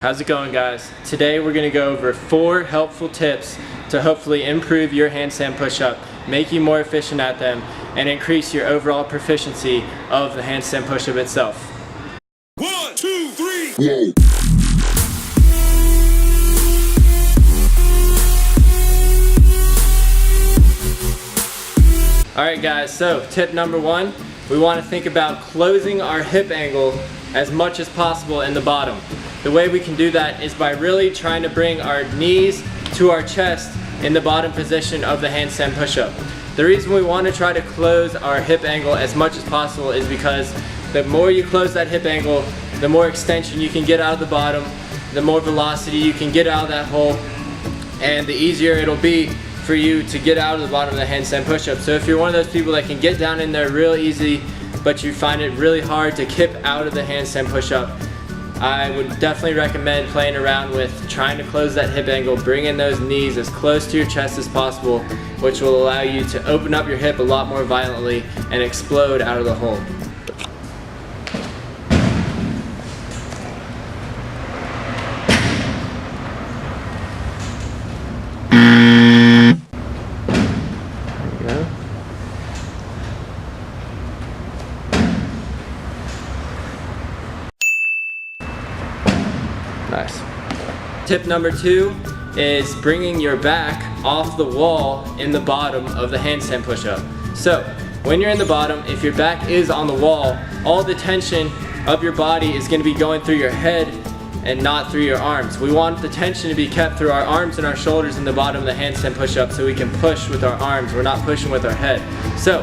How's it going, guys? Today we're going to go over 4 helpful tips to hopefully improve your handstand push-up, make you more efficient at them, and increase your overall proficiency of the handstand push-up itself. 1, 2, 3. Whoa. Alright guys, so tip number 1, we want to think about closing our hip angle as much as possible in the bottom. The way we can do that is by really trying to bring our knees to our chest in the bottom position of the handstand push-up. The reason we want to try to close our hip angle as much as possible is because the more you close that hip angle, the more extension you can get out of the bottom, the more velocity you can get out of that hole, and the easier it'll be for you to get out of the bottom of the handstand push-up. So if you're one of those people that can get down in there real easy, but you find it really hard to kip out of the handstand push-up, I would definitely recommend playing around with trying to close that hip angle, bring in those knees as close to your chest as possible, which will allow you to open up your hip a lot more violently and explode out of the hole. Nice. Tip number 2 is bringing your back off the wall in the bottom of the handstand push-up. So when you're in the bottom, if your back is on the wall, all the tension of your body is going to be going through your head and not through your arms. We want the tension to be kept through our arms and our shoulders in the bottom of the handstand push-up so we can push with our arms. We're not pushing with our head. So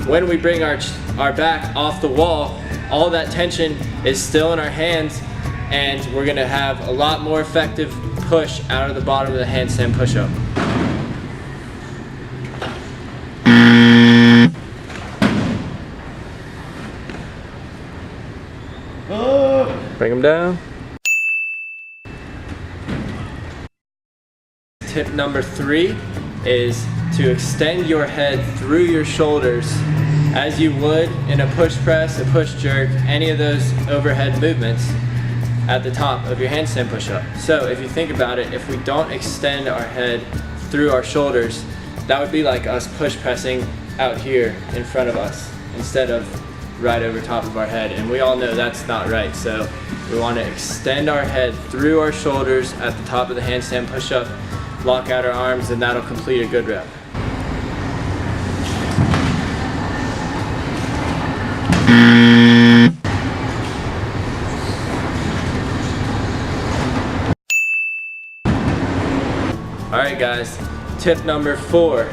when we bring our back off the wall, all that tension is still in our hands, and we're gonna have a lot more effective push out of the bottom of the handstand push-up. Bring them down. Tip number 3 is to extend your head through your shoulders as you would in a push press, a push jerk, any of those overhead movements at the top of your handstand push-up. So if you think about it, if we don't extend our head through our shoulders, that would be like us push pressing out here in front of us instead of right over top of our head, and we all know that's not right. So we want to extend our head through our shoulders at the top of the handstand push-up, lock out our arms, and that'll complete a good rep. Alright guys, tip number 4.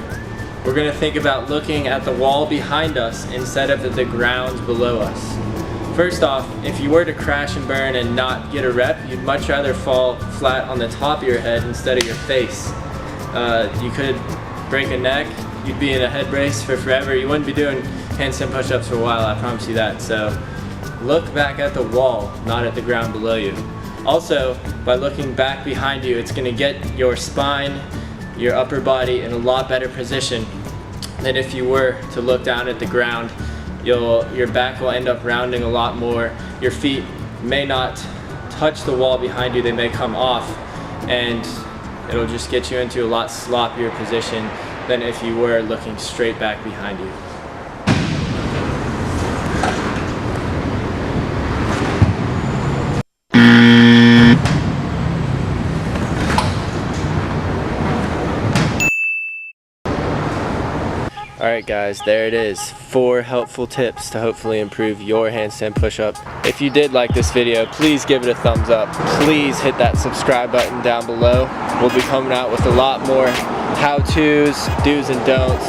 We're going to think about looking at the wall behind us instead of at the ground below us. First off, if you were to crash and burn and not get a rep, you'd much rather fall flat on the top of your head instead of your face. You could break a neck, you'd be in a head brace for forever, you wouldn't be doing handstand push-ups for a while, I promise you that. So look back at the wall, not at the ground below you. Also, by looking back behind you, it's going to get your spine, your upper body in a lot better position than if you were to look down at the ground. Your back will end up rounding a lot more. Your feet may not touch the wall behind you, they may come off, and it'll just get you into a lot sloppier position than if you were looking straight back behind you. Alright guys, there it is. 4 helpful tips to hopefully improve your handstand push-up. If you did like this video, please give it a thumbs up. Please hit that subscribe button down below. We'll be coming out with a lot more how-tos, do's and don'ts,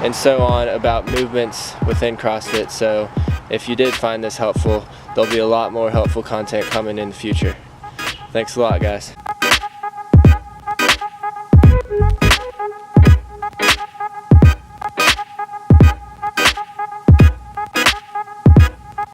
and so on about movements within CrossFit. So if you did find this helpful, there'll be a lot more helpful content coming in the future. Thanks a lot, guys.